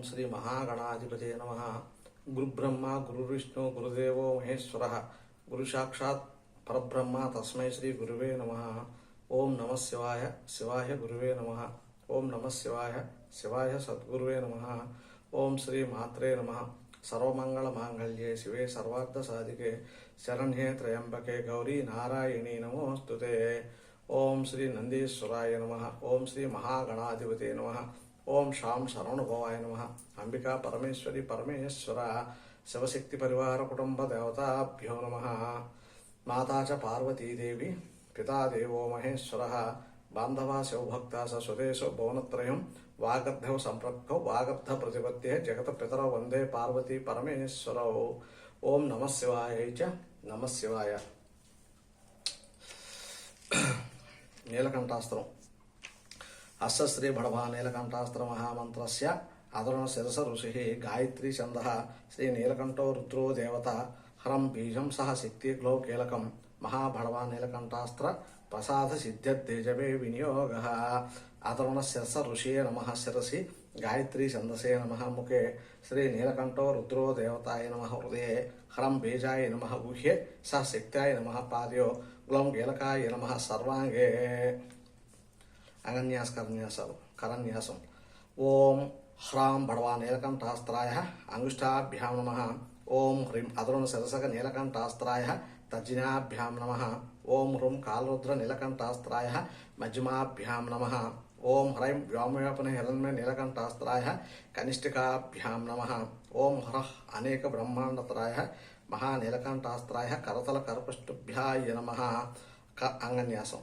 श्री महागणाधिपते नमः। गुरुब्रह्मा गुरुविष्णु गुरुदेवो महेश्वरः गुरु साक्षात् परब्रह्म तस्मै श्री गुरुवे नमः। ओम नमः शिवाय शिवाय गुरुवे नमः। ओम नमः शिवाय शिवाय सद्गुरुवे नमः। ओम श्री मात्रे नमः। सर्वमंगल मांगल्ये शिवे सर्वार्थ साधिके शरण्ये त्र्यंबके गौरी नारायणी नमोस्तुते। ओम श्री नंदीश्वराय नमः। ओम श्री महागणाधिपते नमः। ओम शाम शरणभवाय नमः। अंबिका परमेश्वरी परमेश्वर शिवशक्ति परिवार कुटुंब देवताभ्यो नमः। माता च पार्वती देवी पिता देवो महेश्वरः बांधवा शिवभक्ता स स्वदेशो भुवनत्रयं वागर्धौ संप्रक्तौ वागर्ध प्रतिपत्ते जगत पितरौ वंदे पार्वती परमेश्वरौ। ओम नमः शिवाय च नमः शिवाय। नीलकंठास्त्रम अश्री बड़वा नीलकंठास्त्र महामंत्रस्य अधुना शिरस ऋषि गायत्री छंद श्री नीलकंठो रुद्रो देवता हरम बीजम सह शक्ति ग्लो कीलकम महाबड़वा नीलकंठास्त्र प्रसाद सिद्ध्यतेजवे विनियोग अधुना शिरस ऋषि नमः शिरसि गायत्री छंदसे नमः मुखे श्री नीलकंठो रुद्रो देवताय नमः हृदये हरम बीजाय नमः गुह्ये सह शक्त्याय नमः पाद्यो ग्लौं कीलकाय नमः सर्वांगे अंगन्यास करन्यासम। ओम ह्रां बड़वा नीलकंठास्त्राय अंगुष्ठाभ्यां नमः। ओम ह्रीं अधुना शिरसक नीलकंठास्त्राय तर्जनाभ्यां नमः। ओम ह्रूं कालरुद्र नीलकंठास्त्राय मध्यमाभ्यां नमः। ओम ह्रैं व्योमव्यापन हिरण्मय नीलकंठास्त्राय कनिष्ठिकाभ्यां नमः। ओम ह्रः अनेक ब्रह्मांडत्राय महानीलकंठास्त्राय करतल करपष्टुभ्याय नमः। अंगन्यासम।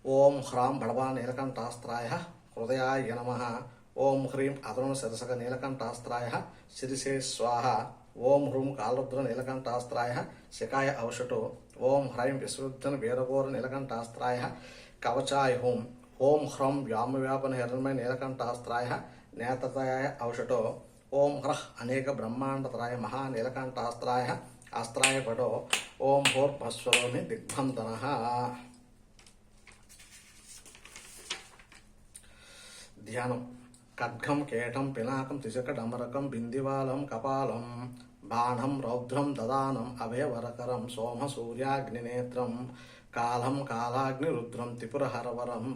ओम ह्रां बड़वा नीलकंठास्त्राय हृदयाय नमः। ओम ह्रीं अधुना शिरसक नीलकंठास्त्राय शिरसे स्वाहा। ओम ह्रूं कालरुद्र नीलकंठास्त्राय शिखाय औषटो। ओम ह्रैं विश्वोत्थन वीरघोर नीलकंठास्त्राय कवचाय होम। ओम ह्रं व्योमव्यापन हिरण्मय नीलकंठास्त्राय नेत्रताय औषटो। ओम ह्रः अनेक ब्रह्मांडत्राय महानीलकंठास्त्राय अस्त्राय पटो। ओम भूर्भस्वरोमि दिग्बंधनः। ध्यानम खड्गम केटम पिनाकम तिशकडमरकम बिंदिवालम कपालम बाणम रौद्रम ददानम अभयवरकरम सोम सूर्याग्निनेत्रम कालम कालाग्निरुद्रम त्रिपुरहरवरम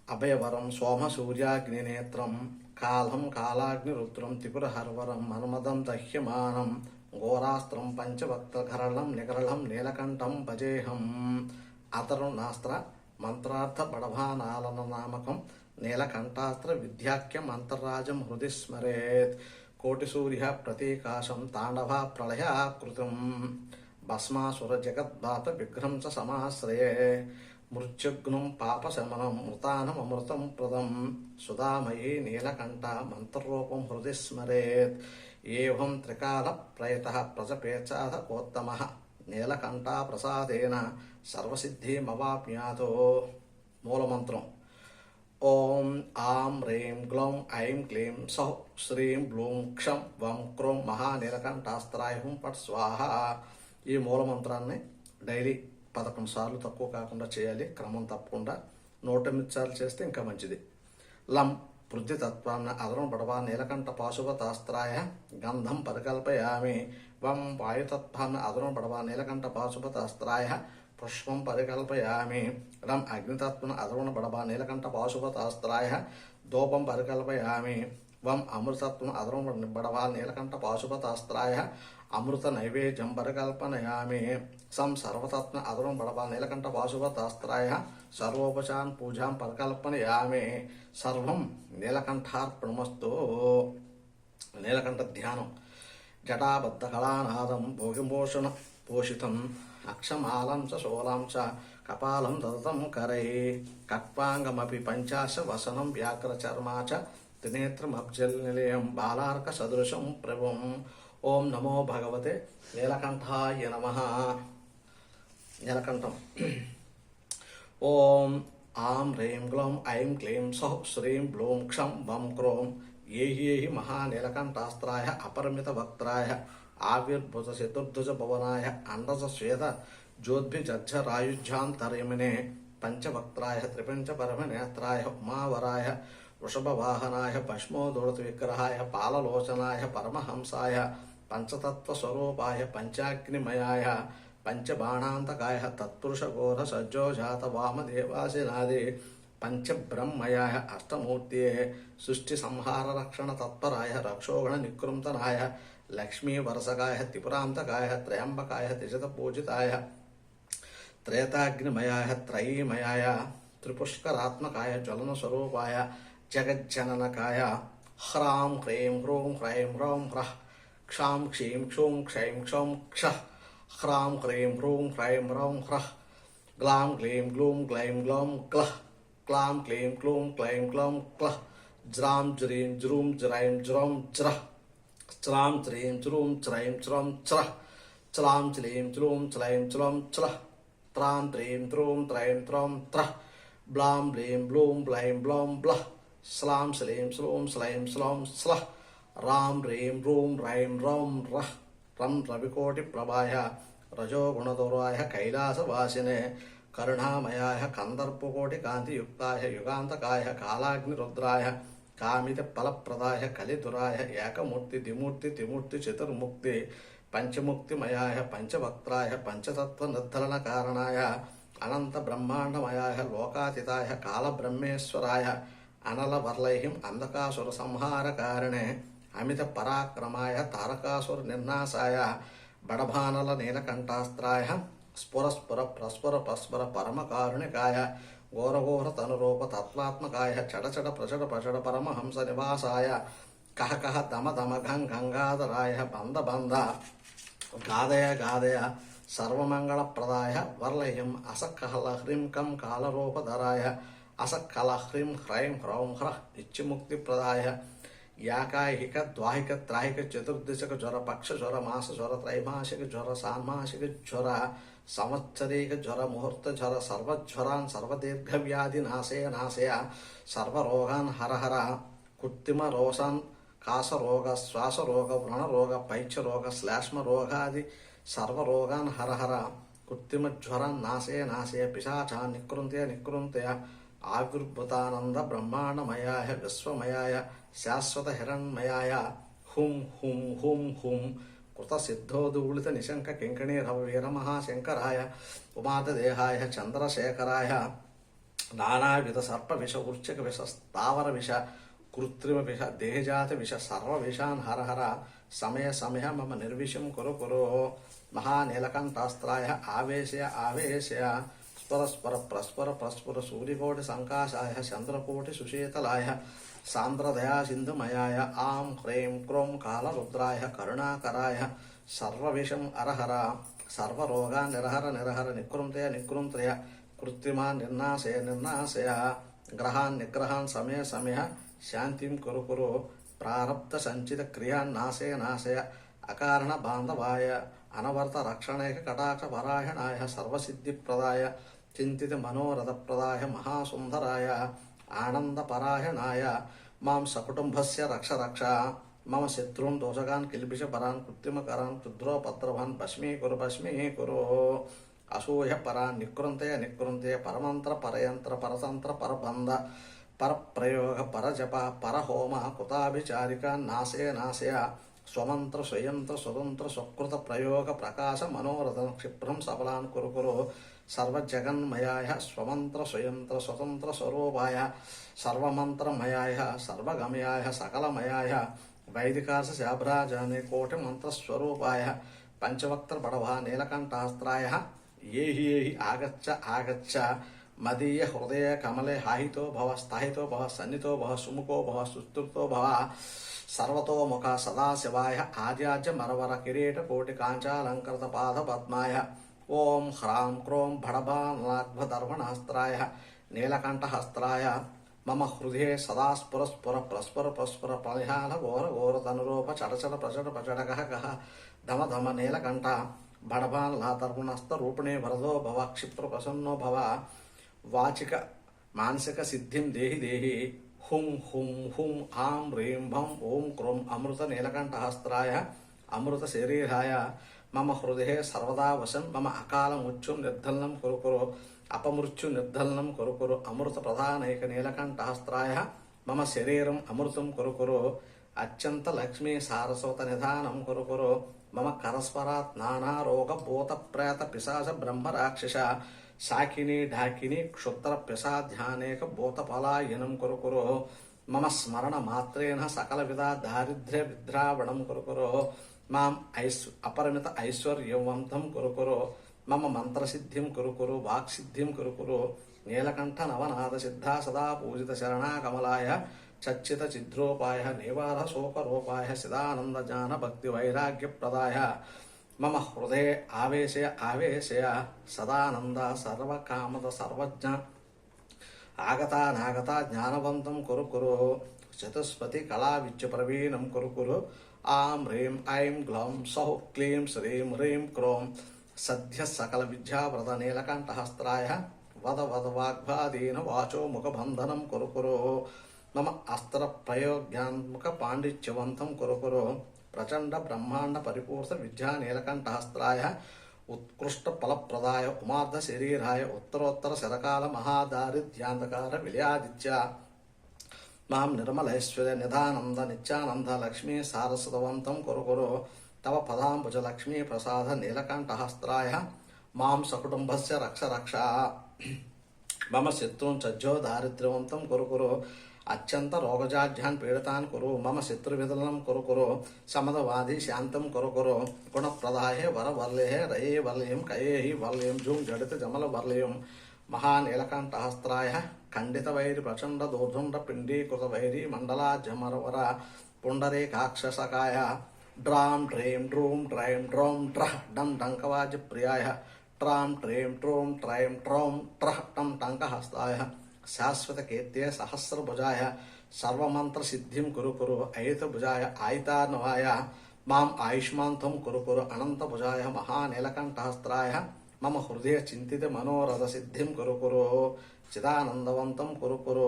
अभयवरम सोम सूर्याग्निनेत्रम कालम कालाग्निरुद्रम त्रिपुरहरवरम मन्मदं दह्यमानं घोरास्त्रं पंचभक्तकरलं निकरलं नीलकंठं भजेहम। अतरुणास्त्र मंत्रार्थ बड़भानालन नामकं नीलकंठास्त्र विद्याख्यम अंतर्राजम हृदि स्मरेत्। कोटिसूर्य प्रतीकाशं तांडवा प्रलयाकृतं भस्मासुर जगद्भात विग्रहं च समाश्रये। मृत्युग्नं पापशमनं मृतानम् अमृतं प्रदं सुधामयी नीलकंठा मंत्ररूपं हृदि स्मरेत्। एवं त्रिकाल प्रयतः प्रजपेचाधकोत्तमः नीलकंठा प्रसादेन सर्वसिद्धिमवाप्नुयात्। मूलमंत्रम् ओम आं ह्रीं ग्लौं ऐं क्लीं सौः श्रीं ब्लूं क्षं वं क्रों महानीलकंठास्त्राय हुं फट् स्वाहा। ఈ మూల మంత్రాన్ని డైలీ 11 సార్లు తక్కువ కాకుండా చేయాలి, క్రమం తప్పకుండా 108 సార్లు చేస్తే ఇంకా మంచిది. లం పృథ్వీతత్వాన్న అదరం బడవా నీలకంఠ పాశుపతాస్త్రాయ గంధం పరికల్పయామి. వం వాయుతత్వాన్న అదరం బడవా నీలకంఠ పాశుపతాస్త్రాయ పుష్పం పరికల్పయామి. రం అగ్నితత్వన అదరుణ బడబా నీలకంఠ పాశుపతాస్త్రాయ ధూపం పరికల్పయామి. వం అమృతత్వన అదరుణ బడబా నీలకంఠ పాశుపతాస్త్రాయ అమృత నైవేద్యం పరికల్పనయామి. సం సర్వతత్న అదరుణ బడబా నీలకంఠ పాశుపతాస్త్రాయ సర్వోపచాన్ పూజాం పరికల్పనయామి. సర్వం నీలకంఠార్పణమస్తు. నీలకంఠ ధ్యానం. జటాబద్ధ కళానాదం భోగిభూషణ పోషితం అక్షమాలం చ శూలాం చ కపాలం దదతం కరై కట్వాంగమపి పంచాశ వసనం వ్యాఘ్రచర్మా చ త్రినేత్రమబ్జల్నిలయం బాలార్క సదృశం ప్రభుం. ఓం నమో భగవతే నీలకంఠాయ నమః. నీలకంఠం. ఓం ఆం హ్రీం గ్లౌం ఐం క్లీం సౌః శ్రీం బ్లూం క్షం వం క్రోం ఏహి మహానీలకంఠాస్త్రాయ అపరిమిత వక్త్రాయ आविर्भुत चतुर्भुज भवनाय अंडज श्वेत ज्योद्भिजरायुज्यान्तरिमिने पंचवक्त्राय त्रिपंच परमनेत्राय उमावराय వృషభవాహనాయ భస్మోదోళతు విగ్రహాయ పాలలోచనాయ పరమహంసాయ పంచతత్వస్వరూపాయ పంచాగ్నిమయాయ పంచబాణాంతకాయ తత్పురుషఘోర సజ్జోజాత వామదేవాసినాది పంచబ్రహ్మయాయ అష్టమూర్తియే సృష్టి సంహార రక్షణ తత్పరాయ రక్షోగణ నికృంతనాయ లక్ష్మీ వరసకాయ త్రిపురాంతకాయ త్రయంబకాయ త్రిశత పూజితాయ త్రేతాగ్నిమయాయ త్రయీమయాయ త్రిపుష్కరాత్మకాయ జ్వలనస్వరూపాయ జగజ్జననకాయ హ్రాం హ్రీం హ్రూం హ్రైం హ్రౌం హ్రః క్షాం క్షీం క్షూం క్షైం క్షౌం క్షః హ్రాం హ్రీం హ్రూం హ్రైం హ్రౌం హ్రః గ్లాం గ్లీం గ్లూం గ్లైం గ్లౌం క్లః క్లాం క్లీం క్లూం క్లైం క్లౌం క్లః జ్రాం జ్రీం జ్రూం జ్రైం జ్రౌం జ్రః చ్రాం చ్రీం చ్రూం చ్రైం చ్రౌం చ్రః చ్లాం చ్లీం చ్లూం చ్లైం చ్లౌం చ్లః త్రాం త్రీం త్రూం త్రైం త్రౌం త్రః బ్లాం బ్లీం బ్లూం బ్లైం బ్లౌం బ్లః స్లాం స్లీం స్లూం స్లైం స్లౌం స్లః రాం రీం రూం రైం రౌం రః రం రవికోటి ప్రభాయ రజోగుణదౌరాయ కైలాసవాసినే కరుణామయాయ కందర్పకోటి కాంతియుక్తాయ యుగాంతకాయ కాలాగ్నిరుద్రాయ కామిత ఫలప్రదాయ కలిదురాయ ఏకమూర్తి ద్విమూర్తి త్రిమూర్తి చతుర్ముక్తి పంచముక్తిమయాయ పంచవక్త్రాయ పంచతత్వ నిర్ధరణ కారణాయ అనంత బ్రహ్మాండమయాయ లోకాతీతాయ కాలబ్రహ్మేశ్వరాయ అనలవర్లైహిం అంధకాసుర సంహార కారణే అమిత పరాక్రమాయ తారకాసుర నిర్నాశాయ బడభానల నీలకంఠాస్త్రాయ స్ఫురస్ఫుర ప్రస్ఫుర పస్ఫుర పరమకారుణికాయ ఘోరఘోర తనురూప తత్వాత్మకాయ చడచడ ప్రచడ ప్రచడ పరమహంస నివాసాయ కహ కహ దమ దమ గం గంగాధరాయ బంధ బంధ గాదయ గాదయ సర్వమంగళప్రదాయ వర్లహ్యం అసకహల హ్రీం కం కాలరూపధరాయ అసకల హ్రీం హ్రైం హ్రౌం హ్రః నిత్యముక్తిప్రదాయ యాకాయిక ద్వాహిక త్రాహిక చతుర్దశక జ్వర పక్ష జ్వర మాస జ్వర త్రైమాసిక జ్వర సాన్మాసిక జ్వర సంవత్సరీక జ్వర ముహూర్త జ్వర సర్వజ్వరాన్ సర్వదీర్ఘవ్యాధి నాశయ నాశయ సర్వరోగాన్ హరహర కృత్రిమ రోషాన్ కాసరోగ శ్వాసరోగ వ్రణరోగ పైత్యరోగ శ్లేష్మ రోగాది సర్వరోగాన్ హరహర కృత్రిమ జ్వరాన్ నాశయ నాశయ పిశాచాన్ నికృంతయ నికృంతయ ఆవిర్భుతానంద బ్రహ్మాండమయాయ విశ్వమయాయ శాశ్వత హిరణ్మయాయ హుం హుం హుం హుం కృతసిద్ధోదూళిత నిశంక కింకణీ రవ వీరమహాశంకరాయ ఉమాతదేహాయ చంద్రశేఖరాయ నానావిధ సర్ప విష వృశ్చిక విష స్థావర విష కృత్రిమ విష దేహజాత విష సర్వ విషాన్ హరహర సమయ సమయ మమ నిర్విషం కురు కురు మహానీలకంఠాస్త్రాయ ఆవేశయ ఆవేశయ స్వర స్వర ప్రస్వర ప్రస్ఫుర సూర్యకోటి సంకాశాయ చంద్రకోటి సుశీతలాయ సాంద్రదయా సింధుమయాయ ఆం హ్రీం క్రోం కాలరుద్రాయ కరుణాకరాయ సర్వవిషం అరహర సర్వరోగా నిరహర నిరహర నికృంతయ నికృంతయ కృత్రిమా నిర్నాశయ నిర్నాశయ గ్రహాన్ నిగ్రహాన్ సమయ సమయ శాంతిం కురు కురు ప్రారబ్ధ సంచిత క్రియాన్ నాశయ నాశయ అకారణ బాంధవాయ అనవర్త రక్షణైక కటాక్ష పరాయణాయ సర్వసిద్ధిప్రదాయ చింతిత మనోరథప్రదాయ మహాసుందరాయ ఆనందపరాయణాయ మాం సకుటుంబస్య రక్ష రక్ష మమ శత్రున్ దోషగాన్ కిల్బిష పరాన్ కృత్రిమకరాన్ క్షుద్రోపద్రవాన్ భస్మీకురు అసూయ పరాన్ నికృంతయ నికృంతయ పరమంత్ర పరయంత్ర పరతంత్ర పరబంధ పరప్రయోగ పరజప పరహోమ కృతాభిచారిక నాశయ నాశయ స్వమంత్ర స్వయంత్ర స్వతంత్ర స్వకృత ప్రయోగ ప్రకాశ మనోరథం క్షిప్రం సఫలాన్ కురు కురు సర్వజగన్మయాయ స్వమంత్ర స్వయంత్ర స్వతంత్ర స్వరూపాయ సర్వమంత్రమయాయ సర్వగమయాయ సకలమయాయ వైదికాస శాభ్రాజాని కోటి మంత్రస్వరూపాయ పంచవక్త్ర బడవా నీలకంఠాస్త్రాయ ఏహి ఏహి ఆగచ్చ ఆగచ్చ మదీయ హృదయ కమలే హాహితో భవ స్థాయితో భవ సన్నితో భవ సుముఖో భవ సుస్తుతో భవ సర్వతోముఖ సదాశివాయ ఆద్యాజ్య మరవర కిరీట కోటి కాంచాలంకృత పాద పద్మాయ ఓం హ్రాం క్రోం భడభానాగ్భదర్భణహస్త్రాయ నీలకంఠహస్త్రాయ మమ హృదయ సదా స్ఫుర స్ఫుర ప్రస్ఫుర ప్రస్ఫుర ప్రనిహాల ఘోర ఘోర తనురూప చడచడ ప్రచడ ప్రచడ గహ గహ ధమ ధమ నీలకంఠ భడభాన్లాతర్పణస్థ రూపిణే వరదో భవ క్షిప్ర ప్రసన్నో భవ వాచిక మానసిక సిద్ధిం దేహి దేహి హుం హుం హుం ఆం హ్రీం భం ఓం క్రోం అమృత నీలకంఠహస్త్రాయ అమృత శరీరాయ మమ హృదయ సర్వదా వశన్ మమ అకాల మృత్యుం నిర్ధలనం కురు కురు అపమృత్యు నిర్ధలనం కురు కురు అమృత ప్రధానైక నీలకంఠహస్త్రాయ మమ శరీరం అమృతం కురు అత్యంత లక్ష్మీ సారస్వత నిధానం కురు మమ కరస్వరాత్ నానా రోగ భూత ప్రేత పిశాచ బ్రహ్మ రాక్షస శాకిని ఢాకిని క్షుద్ర పిశాధ్యానేక భూతపలాయనం కురు మమ స్మరణ మాత్రేణ సకల విధ దారిద్ర్య విద్రావణం కురు మాం అపరిమిత ఐశ్వర్యవంతం కురు మమ మంత్రసిద్ధిం కురు వాక్సిద్ధిం కురు నీలకంఠ నవనాథ సిద్ధా సదా పూజిత శరణా కమలాయ చచ్చిత చిద్రోపాయ నివార శోకరూపాయ సిదానంద జాన భక్తి వైరాగ్య ప్రదాయ మమ హృదయ ఆవేశయ సదానంద సర్వకామద సర్వజ్ఞ ఆగతానాగత జ్ఞానవంతం కురు చతుస్పతి కళా విద్య ప్రవీణం కురు ఆం హ్రీం ఐం గ్లౌం సౌ క్లీం శ్రీం హ్రీం క్రోం సద్య సకల విద్యావ్రత నీలకంఠహస్త్రాయ వద వద వాగ్భాదీన వాచో ముఖబంధనం కురు మమ అస్త్ర ప్రయోగ్యాత్మక పాండిత్యవంతం కురు ప్రచండ బ్రహ్మాండ పరిపూర్త విద్యా నీలకంఠహస్త్రాయ ఉత్కృష్ట ఫలప్రదాయ ఉమార్ధ శరీరాయ ఉత్తరోత్తర శరకాల మహాదారిద్ర్యాంధకార విలయాదిత్య మాం నిర్మలైశ్వర్య నిధానంద నిత్యానంద లక్ష్మీ సారస్వతవంతం కురు తవ పదాంబుజ లక్ష్మీ ప్రసాద నీలకంఠహస్త్రాయ మాం సకుటుంబస్య రక్ష మమ శత్రుం చజ్జో దారిద్ర్యవంతం కురు అత్యంత రోగజాఢ్యాన్ పీడితాన్ కురు మమ శత్రువిదలనం కురు సమదవాది శాంతం కురు గుణప్రదాహే వరవర్లేహే రయే వర్లయం కయేహి వర్లయం జూం జడిత జమల వర్లయం మహానీలకంఠహస్త్రాయ ఖండిత వైరి ప్రచండ దూర్ధుండ పిండీకృత వైరి మండలా జమరవర పుండరీకాక్షసకాయ డ్రాం డ్రీం డ్రూం డ్రైం డ్రోం ట్రహ్ డం డంకవాజ ప్రియాయ ట్రాం ట్రీం ట్రూం ట్రైం ట్రౌం ట్రహ్ డం టంకహస్తాయ శాశ్వత కీర్తే సహస్రభుజాయ సర్వమంత్ర సిద్ధిం కురు ఐతభుజాయ ఆయితార్ణవాయ మాం ఆయుష్మాంతం కురు అనంతభుజాయ మహానీలకంఠహస్త్రాయ మమ హృదయ చింతిత మనోరథ సిద్ధిం కురు చిదానందవంతం కురు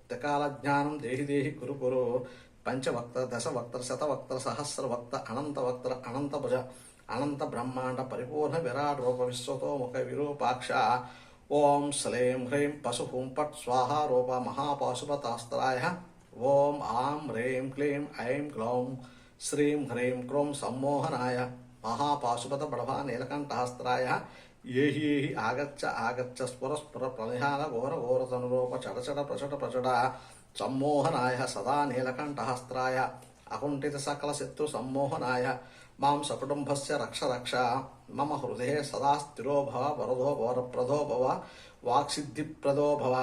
త్రికాల జ్ఞానం దేహి దేహి కురు పంచవక్త దశవక్త శతవక్త సహస్రవక్త అనంతవక్త అనంతభుజ అనంత బ్రహ్మాండ పరిపూర్ణ విరాట్ రూప విశ్వతోముఖ విరూపాక్ష ఓం శ్లీం హ్రీం పశుహుం పట్ స్వాహా రూప మహాపాశుపతాస్త్రాయ ఓం ఆం హ్రీం క్లీం ఐం గ్లౌం శ్రీం హ్రీం క్రోం సమ్మోహనాయ మహాపాశుపత బడభా నీలకంఠహస్త్రాయ ఏహి ఆగచ్చ స్ఫుర ప్రనిహాల ఘోరతనురూప చడచడ ప్రచట సమ్మోహనాయ సదా నీలకంఠహస్త్రాయ అకుంఠిత సకల శత్రు సమ్మోహనాయ మాం సకుటుంబస్య రక్ష మమ హృదయే సదా స్థిరో భవ వరదో వరప్రదో భవ వాక్సిద్ధిప్రదో భవ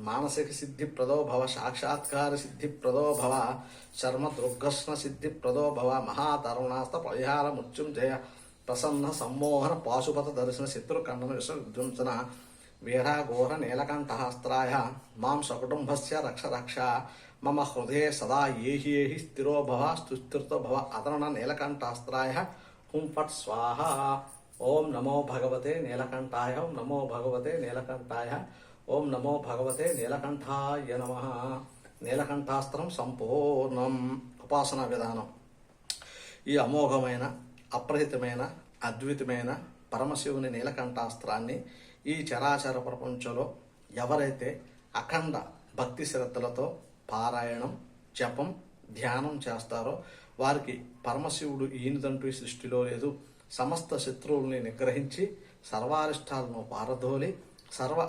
మానసిక సిద్ధిప్రదో భవ సాక్షాత్కార సిద్ధిప్రదో భవ శర్మ దుర్గస్న సిద్ధిప్రదో భవ మహాతరుణాస్త పరిహార మృత్యుంజయ ప్రసన్న సమ్మోహన పాశుపత దర్శన శత్రుఖండన విశ్వవిధ్వంసన వీరాఘోర నీలకంఠహస్త్రాయ మాం సకుటుంబస్య రక్ష మమ హృదయే సదా ఏహి స్థిరో భవ సుస్థిరతో భవ అతరణ నీలకంఠాస్త్రాయ హుం ఫట్ స్వాహ ఓం నమో భగవతే నీలకంఠాయ ఓం నమో భగవతే నీలకంఠాయ ఓం నమో భగవతే నీలకంఠాయ నమః. నీలకంఠాస్త్రం సంపూర్ణం. ఉపాసనా విధానం. ఈ అమోఘమైన అప్రహితమైన అద్వితమైన పరమశివుని నీలకంఠాస్త్రాన్ని ఈ చరాచర ప్రపంచంలో ఎవరైతే అఖండ భక్తి శ్రద్ధలతో పారాయణం జపం ధ్యానం చేస్తారో వారికి పరమశివుడు ఈయనదంటూ ఈ సృష్టిలో లేదు. సమస్త శత్రువుల్ని నిగ్రహించి సర్వారిష్టాలను పారదోలి సర్వ